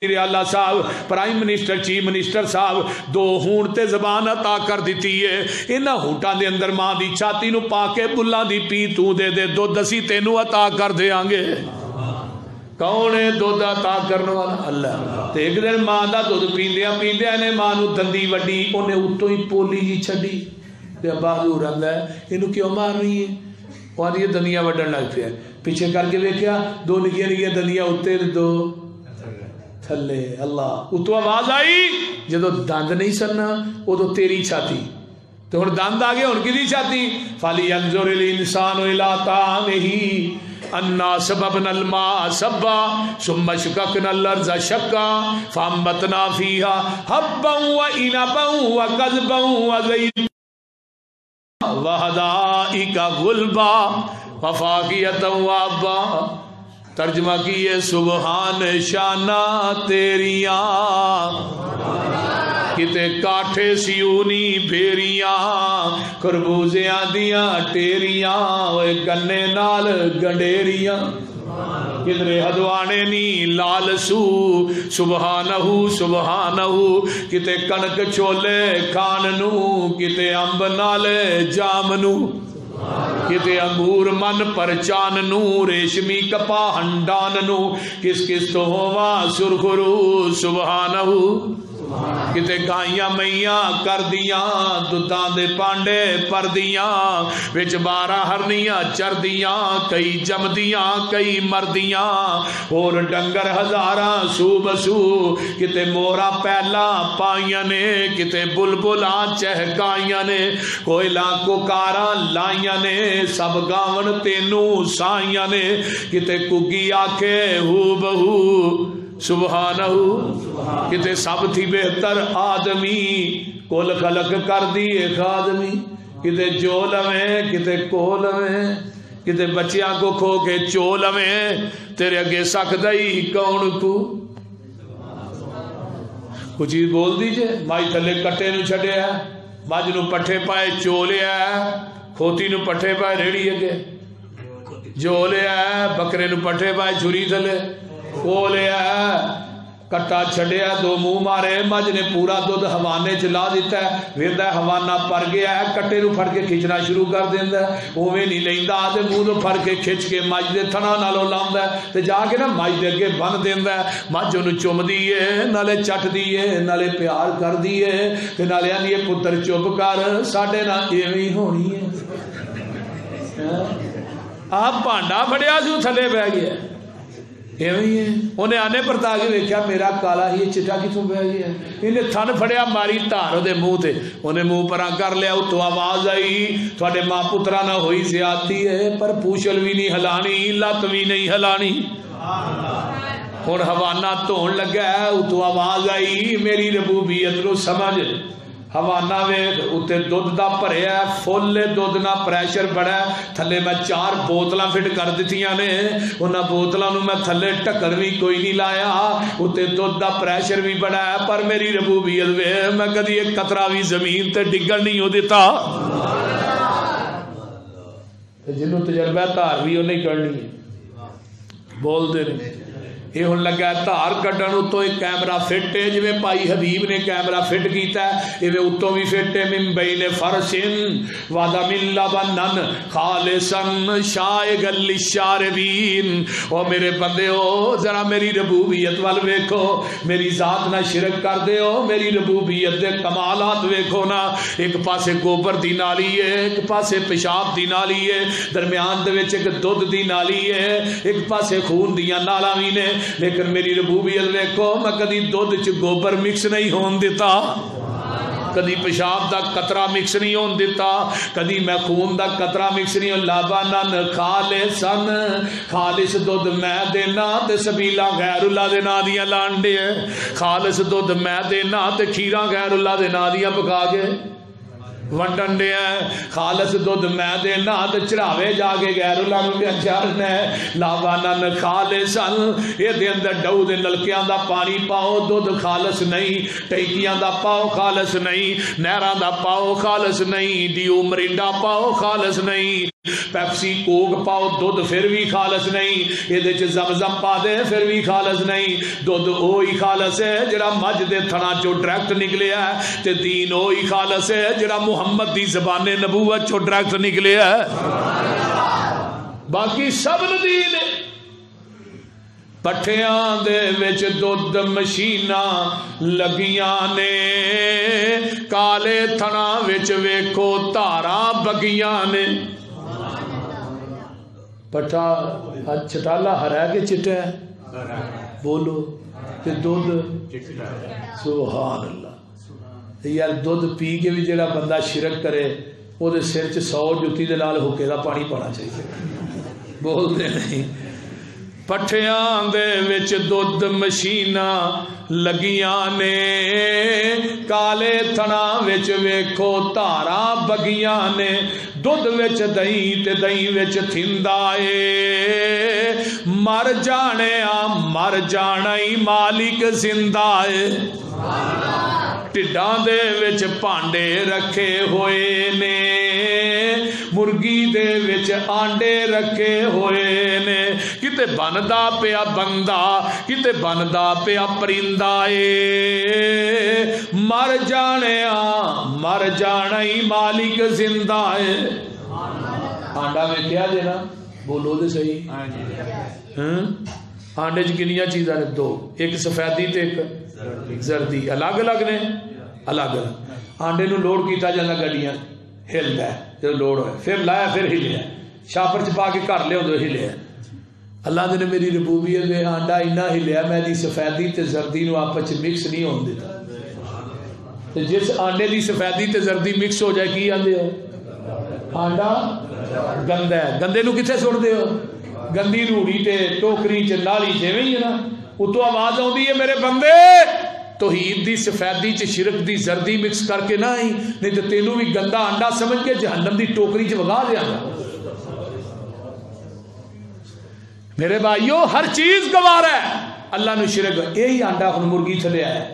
اللہ صاحب prime minister chief minister صاحب دو ہون تے زبان عطا کر دیتی ہے انہاں ہونٹاں دے اندر ماں دی چھاتی نو پا کے بلاں دی پی تو دے دے دودھ اسی تینوں عطا کر دیاں گے کون ہے دودھ عطا کرنے والا اللہ تے ایک دن ماں دا دودھ پیندیاں پیندیاں نے ماں نو دندی وڈی اونے اتوں ہی پولی جی چھڈی تے ابا حضور آندا ہے اینو کیوں مار رہی ہے اور یہ دندیاں وڈن لگ پیا پیچھے کر کے ویکھیا دو نکیاں نکیاں دندیاں اوتے دو تھلے اللہ اتو آواز آئی جدو دند نہیں سننا ادو تیری چھاتی تو ہن دند آ گیا ہن کدی چھاتی فَلْيَنْظُرِ الْإِنسَانُ إِلَىٰ طَعَامِهِ أَنَّا سَبَبْنَا الْمَاءَ صَبًّا ثُمَّ شَقَقْنَا الْأَرْضَ شَقًّا فَأَنبَتْنَا فِيهَا حَبًّا وَإِنَبًا وَقَضْبًا وَزَيْتُونًا وَحَدَائِقَ غُلْبًا وَفَاكِهَةً وَأَبًّا ترجمہ کیے سبحان شانہ تیریاں کتے کاٹھے سیونی بھیریاں خربوزیاں دیاں ٹیریاں گنے نال گنڈیریاں کدرے ہدوانے نی لال سو سبحانہ سبحانہ کتے کنک چھولے کھاننو کتے امب نالے جامنو کتے انگور من پر چاننو ریشمی کپا ہنڈاننو کس کس تو ہوا سرخرو سبحانہ کتے گائیاں میاں کر دیاں دودھاں دے پانڈے پر دیاں وچ 12 ہرنیاں چر دیاں کئی جم دیاں کئی مردیاں اور ڈنگر ہزاراں سو بسو کتے مورا پہلا پائیاں نے کتے بلبلاں چہکائیاں نے کوئلاں کوکاراں لائیاں نے سب گاون تینوں سائیاں نے کتے کگی آکھے ہو بہو سبحانہ کتے سب تھی بہتر آدمی کل خلق کر دی ایک آدمی کتے جو لویں کتے کو لویں کتے بچیاں کو کھو کے چو لویں تیرے اگے سکدئی کون کو کچھ چیز بول دیجئے مائی تھلے کٹے نو چھڑے ہے ماج نو پٹھے پائے چو لیا ہے کھوتی نو پٹھے پائے ریڑی اگے جو لیا ہے بکرے نو پٹھے پائے چھری تھلے کو لیا ہے کٹا چھڑیا دو منہ مارے مجھ نے پورا دودھ حوانے چلا دیتا ہے ویندہ حوانہ پر گیا ہے کٹے نو پھڑ کے کھچنا شروع کر دیندہ ہے اوہ نہیں لیندہ آدھے منہ نو پھڑ کے کھچ کے مجھ دے تھنا نالو لاندہ ہے تے جا کے نا مجھ دے کے بن دیندہ ہے مجھ انہوں چوم دیئے نالے چٹ دیئے نالے پیار کر دیئے تے نالے آنیے پتر چوب کر ساڑھے نا ایویں ہونی ہے آپ پانڈا پڑیا سو تھلے بہ گیا ایویں ہے انہیں آنے پر تاکہ دیکھا میرا کالا ہی چٹا کتوں بہ گیا انہیں تھن پھڑیا ماری تارو دے منہ تے انہیں منہ پرا کر لیا تو آواز آئی تھوڑے ماں پترا نہ ہوئی زیادتی ہے پر پوچھل بھی نہیں ہلانی لت بھی نہیں ہلانی اور حوانہ تون لگا ہے تو آواز آئی میری ربوبیت نو سمجھ حوانہ ویکھ اتے دودھ دا بھریا ہے فل دودھ نہ پریشر بڑا ہے تھلے میں 4 بوتلاں فٹ کر دتیاں نے انہاں بوتلاں نو میں تھلے ٹکر بھی کوئی نہیں لایا اتے دودھ دا پریشر بھی بڑا ہے پر میری ربوبیت وے میں کدی ایک قطرہ بھی زمین تے ڈگن نہیں ہو دیتا جنوں تجربہ تار بھی انہیں کرنی ہے بول دے رہے یہ ہن لگا تار کڈن اتوں ایک کیمرہ فٹ ہے جویں پائی حبیب نے کیمرہ فٹ کیتا ہے ایویں اتوں بھی فٹ ہے من بین فرسن ودم لبنن خالصا شائغا للشاربین او میرے بندیو ذرا میری ربوبیت وال ویکھو میری ذات نہ شرک کر دیو میری ربوبیت دے کمالات ویکھو نا ایک پاسے گوبر دی نالی ہے ایک پاسے پیشاب دی نالی ہے درمیان دے وچ ایک دودھ دی نالی ہے ایک پاسے خون دیاں نالاں وی نے لیکن میری ربوبیت ویکھو میں کدی دودھ چ گوبر مکس نہیں ہون دیتا کدی پیشاب دا قطرہ مکس نہیں ہون دیتا کدی میں خون دا قطرہ مکس نہیں ہون لبنن خالصن خالص دودھ میں دینا تے سبیلا غیر اللہ دے نا دیاں لانڈے خالص دودھ میں دینا تے کھیراں غیر اللہ دے نا دیاں پکا کے ونڈن دے ہیں خالص دودھ میں دینا تے چڑھاوے جا کے غیر اللہ نو پیا چارنا ہے لبنن خالصن یہ دے اندر ڈو دے نلکیاں دا پانی پاؤ دودھ خالص نہیں ٹینکیاں دا پاؤ خالص نہیں نہراں دا پاؤ خالص نہیں دیو مرنڈا پاؤ خالص نہیں پیپسی کوک پاؤ دودھ پھر بھی خالص نہیں، یہ زمزم پا دے پھر بھی خالص نہیں۔ دودھ وہی خالص ہے جڑا مجھ دے تھنا چو ڈائریکٹ نکلیا ہے، تے دین وہی خالص ہے جڑا محمد دی زبان نبوت چو ڈائریکٹ نکلیا ہے، باقی سب دین ہے۔ پٹھیاں دے وچ دودھ مشیناں لگیاں نے، کالے تھنا وچ ویکھو تاراں بگیاں نے۔ پٹھا چھٹالا ہرا کے چٹا ہے، بولو کہ دودھ سبحان اللہ۔ یار دودھ پی کے بھی جڑا بندہ شرک کرے وہ دے سر چ 100 جُتی دے نال ہوکے دا پانی پانا چاہیے، بول دے نہیں۔ پٹھیاں دے وچ دودھ مشیناں لگیاں نے، کالے تھنا وچ ویکھو تاراں بگیاں نے۔ دودھ وچ دہی تے دہی وچ تھندا اے، مر جانے مر جانا ہی مالک زندہ اے۔ ٹڈاں دے وچ پانڈے رکھے ہوئے نے، مرگی دے وچ آنڈے رکھے ہوئے نے۔ کتے بندا پیا بندہ، کتے بندا پیا پرندہ اے، مر جانے مر جانا ہی مالک زندہ ہے۔ آنڈا ویکھیا جے نا، بولو دے صحیح۔ آنڈے چ کنیاں چیزاں نے؟ 2، ایک سفیدی تے ایک زردی، الگ الگ نے، الگ الگ۔ آنڈے نو لوڈ کیتا جانا گڈیاں، ہلدا ہے جب لوڈ ہوئے، پھر لایا پھر ہلیا، شاپر چ پا کے گھر لیا ہلیا۔ اللہ نے میری ربوبیت میں آنڈا اینا ہلیا، میں دی سفیدی تے زردی نو آپس چ مکس نہیں ہون دیتا۔ جس آنڈے دی سفیدی تے زردی مکس ہو جائے کی آندے ہو؟ آنڈا گندا ہے۔ گندے نو کتھے سٹ دے ہو؟ گندی روڑی تے ٹوکری چ نالی جویں ہی ہے نا، اتوں آواز آندی ہے میرے بندے توحید دی سفیدی چ شرک دی زردی مکس کر کے نہ آئی، نہیں تو تینوں بھی گندا انڈا سمجھ کے جہنم دی ٹوکری چ وگا دیا گا۔ میرے بھائیو ہر چیز گوارا ہے، اللہ نے شرک یہی آنڈا ہن مرغی تھلے آیا ہے۔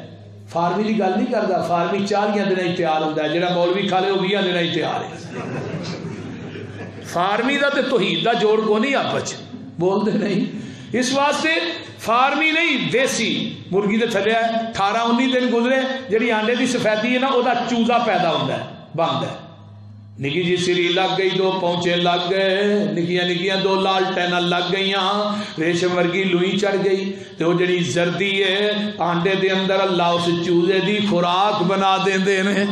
فارمی کی گل نہیں کرتا، فارمی 40 دن تیار ہوتا ہے، جہاں مولوی کھا لے وہ 20 دن تیار ہے۔ فارمی دا تے توحید دا جوڑ کو نہیں آپس بولتے نہیں، اس واسطے فارمی نہیں دیسی مرغی دے تھلے ہے 18-19 دن گزرے، جڑی آنڈے دی سفیدی ہے نا وہ چوزا پیدا ہوتا ہے، بند ہے۔ نکی جی سری لگ گئی، 2 پونچے لگ گئے، نکیاں نکیاں 2 لالٹیناں لگ گئیاں، ریشم ورگی لوئی چڑھ گئی، تو وہ جڑی زردی ہے آنڈے دے اندر اللہ اس چوزے دی خوراک بنا دیندے نے۔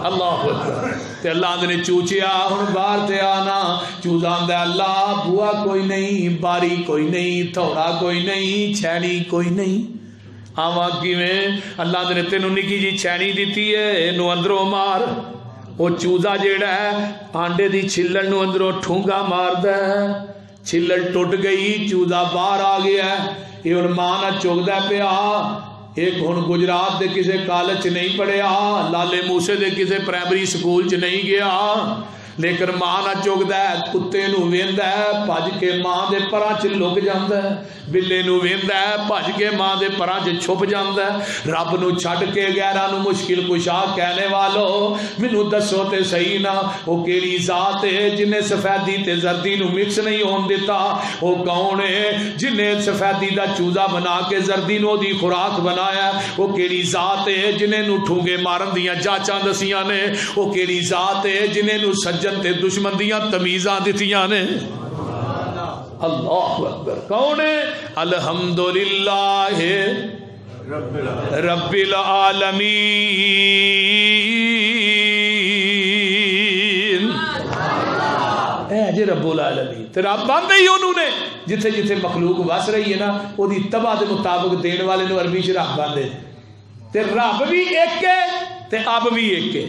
اللہ اکبر۔ تے اللہ نے چوچیا ہن باہر تے آنا، چوزا آندا اللہ بوا کوئی نہیں، باری کوئی نہیں، تھوڑا کوئی نہیں، چھینی کوئی نہیں۔ آواں کیویں؟ اللہ نے تینوں نکی جی چھینی دیتی ہے، اینو اندروں مار۔ وہ چوزا جیڑا ہے آنڈے دی چھلن نو اندروں ٹھونگا ماردا ہے، چھلن ٹوٹ گئی، چوزا باہر آ گیا ہے۔ یہ ہن ماں نہ چوکدا پیا، ایک ہن گجرات دے کسے کالج چ نہیں پڑھیا، لالے موسے دے کسے پرائمری سکول چ نہیں گیا، لیکن ماں نہ چوکدا ہے، کتے نو ویندا ہے بھج کے ماں دے پراں چ لک جاندا ہے، بلے نو ویندا ہے بھج کے ماں دے پراں چ چھپ جاندا ہے۔ رب نو چھڈ کے غیراں نو مشکل کشا کہنے والو مینوں دسو تے صحیح نا، او کیڑی ذات ہے جنے سفیدی تے زردی نو مکس نہیں ہون دیتا؟ او کون ہے جنے سفیدی دا چوزا بنا کے زردی نو دی خوراک بنایا؟ او کیڑی ذات ہے جنے نو ٹھونگے مارن دیاں جاچاں دسیاں نے؟ او کیڑی ذات ہے جنے نو سجن تے دشمن دیاں تمیزاں دتیاں نے؟ اللہ اکبر۔ کون ہے؟ الحمدللہ رب العالمین۔ اے جی رب العالمین تے رب باندھے ہی انہوں نے، جتھے جتھے مخلوق وس رہی ہے نا وہ دی تباہ دے مطابق دین والے نو عربی چ رب باندھے، تے رب بھی ایک ہے تے اب بھی ایک ہے۔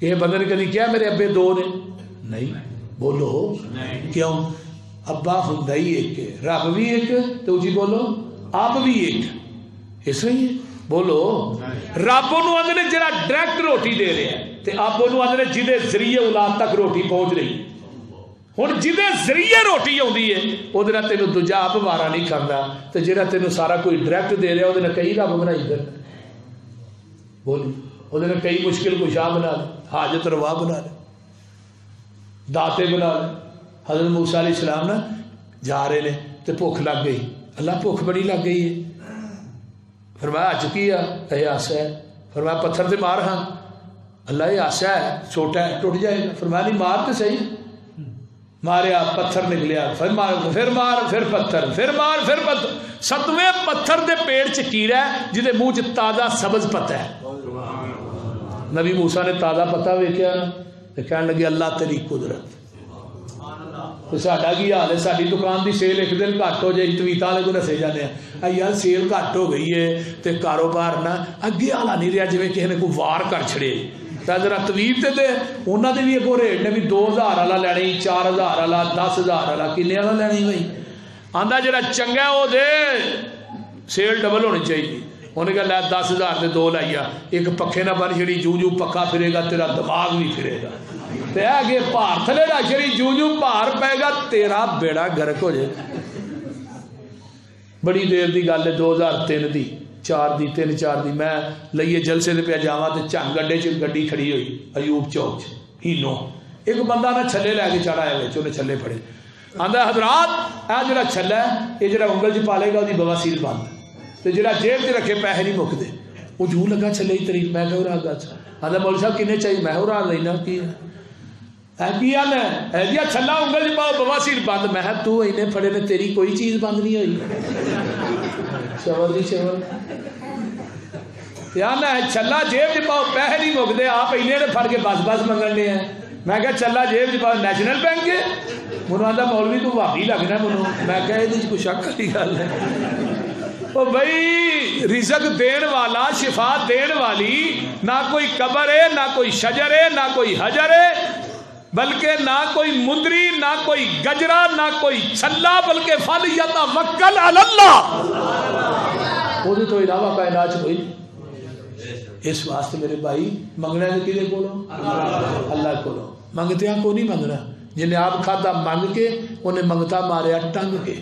یہ بندے نے کدی کیا میرے ابے 2 نے؟ نہیں، بولو کیوں؟ ابا ہوندا ہی ایک ہے، رب بھی ایک، تو جی بولو اب بھی ایک، اس لیے بولو رب انہوں آدھے جڑا ڈائریکٹ روٹی دے رہے ہیں، تے اب انہوں آدھے جہدے ذریعے اولاد تک روٹی پہنچ رہی۔ ہن جہدے ذریعے روٹی آتی ہے وہ تینوں دوجا آپ وارا نہیں کھانا، تو جہاں تینوں سارا کوئی ڈائریکٹ دے رہا وہ کئی رب بنائی کر بولی، وہ کئی مشکل کشا بنا لے، حاجت روا بنا لے۔ داتے بنا لے. حضرت موسیٰ علیہ السلام نا جا رہے نے تو بھوک لگ گئی. اللہ بھوک بڑی لگ گئی ہے. فرمایا اج کی آسا ہے. فرمایا پتھر سے مار. ہاں اللہ یہ آسا ہے چھوٹا ہے ٹوٹ جائے گا. فرمایا نہیں مار تو صحیح. ماریا پتھر نکلیا. پھر مار پھر پتھر پھر مار پھر پتھر. 7ویں پتھر دے پیڑ چ کیڑا ہے جہدے منہ چ تازہ سبز پتا ہے. نبی موسیٰ نے تازہ پتا ویکھیا تے کہن لگے اللہ تیری قدرت. تو ساڈا کی حال ہے. ساری دکان دی سیل ایک دن گھٹ ہو جائے تویتاں والے کو نسے جانے ہیں یار سیل گھٹ ہو گئی ہے تے کاروبار نا اگے والا نہیں رہا جویں کسی نے کوئی وار کر چھڑے. تو ذرا تویت تے انہاں دے بھی اگوں ریٹ نے بھی 2000 والا لینی 4000 والا 10000 والا کنے والا لینی بھائی. آندا جڑا چنگا ہے وہ دے سیل ڈبل ہونی چاہیے. انہیں کہا لے 10,000 دے 2 لائیا. ایک پکھے نہ بن چھڑی جو جو پکھا پھرے گا تیرا دماغ بھی پھرے گا. تے آگے پار تھلے نہ چھڑی جو جو پار پائے گا تیرا بیڑا گرک ہو جائے. بڑی دیر دی گل ہے 2003 دی 4 دی 3-4 دی میں لئیے جلسے دے پہ جاواں تے چنگ گڈے چ گڈی کھڑی ہوئی ایوب چوک ہینو. ایک بندہ نہ چھلے لے کے چڑھا ہے وچ. انہیں چھلے پھڑے. آندا حضرات اے جڑا چھلا ہے یہ جڑا انگل چ پالے گا دی بواسیر بند تے جڑا جیب چ رکھے پیسے نہیں مکدے. وہ جو لگا چھلے ہی طریق. میں کہو راہ گا. آندا مولوی صاحب کنے چاہیے. میں ہو راہ لینا کی ہے ہے جی چھلا انگل چ پاؤ بواسیر بند. میں تو اینے پھڑے نے تیری کوئی چیز بند نہیں ہوئی. شور دی شور ہے چھلا جیب چ پاؤ پیسے نہیں مکدے. آپ اینے نے پھڑ کے بس منگنے ہیں. میں کہا چلا جیب چ پاؤ نیشنل بینک کے. منو آندا مولوی تو بھابی لگنا منو. میں کہا یہ کوئی شک والی گل ہے. او بھائی رزق دین والا شفا دین والی نہ کوئی قبر ہے نہ کوئی شجر ہے نہ کوئی حجر ہے بلکہ نہ کوئی مندری نہ کوئی گجرا نہ کوئی چھلا بلکہ فلیتوکل علی اللہ. وہ تو علاوہ کائنات کوئی. اس واسطے میرے بھائی منگنا ہے کدے کولوں اللہ کولوں. منگتے ہیں کو نہیں منگنا. جنہیں آپ کھادا منگ کے انہیں منگتا ماریا ٹنگ کے.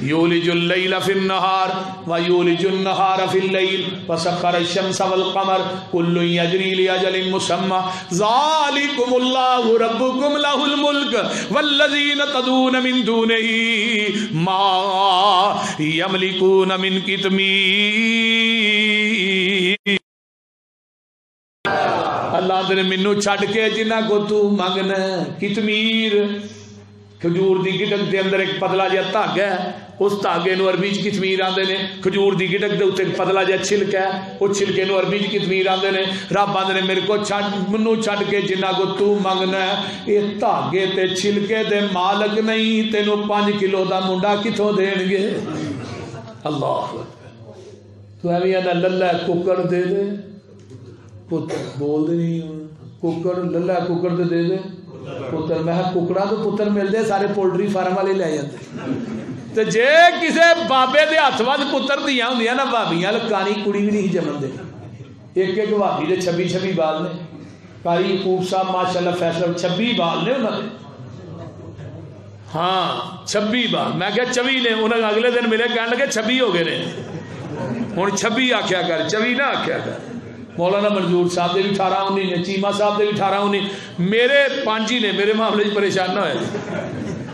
یولج اللیل فی النہار ویولج النہار فی اللیل وسخر الشمس والقمر کل یجری لاجل مسمى ذالکم اللہ ربکم لہ الملک والذین تدعون من دونہ ما یملکون من قطمیر. اللہ نے منو چھڑ کے جنہ کو تو منگنا. قطمیر کھجور دی گٹک دے اندر ایک پتلا جہا دھاگا ہے. اس دھاگے نو عربی چ قطمیر آندے نے. کھجور دی گٹک دے اوتے پتلا جہا چھلکا ہے وہ چھلکے نو عربی چ قطمیر آندے نے. رب آندے نے میرے کو منو چھڈ کے جنہ کو تو منگنا ہے یہ دھاگے تے چھلکے دے مالک نہیں. تینو 5 کلو دا منڈا کتھوں دین گے. اللہ تو ایویں آندا للہ ککڑ دے دے پتر بول دے نہیں. ککڑ للہ ککڑ دے دے پتر. میں ککڑا تو پتر ملتے سارے پولٹری فارم والے لے جاتے. تو جے کسے بابے دے ہاتھ ود پتر دیاں ہوندیاں نا بھابیاں لکانی کڑی بھی نہیں جمن دے. ایک ایک بھابی دے 26 بال نے. قاری یعقوب صاحب ماشاءاللہ فیصلہ 26 بال نے انہاں دے. ہاں 26 بال. میں کہا 24 نے. انہاں اگلے دن ملے کہنے لگے 26 ہو گئے نے. ہن 26 آکھیا کر 24 نہ آکھیا کر. مولانا منظور صاحب دے بھی 18-19 نے. چیمہ صاحب دے بھی 18-19. میرے 5 ہی نے. میرے معاملے سے پریشان نہ ہوئے.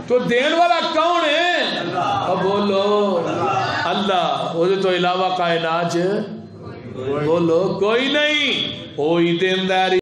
تو دین والا کون ہے؟ اب بولو اللہ. وہ تو علاوہ کائنات بولو کوئی نہیں. وہی دیندار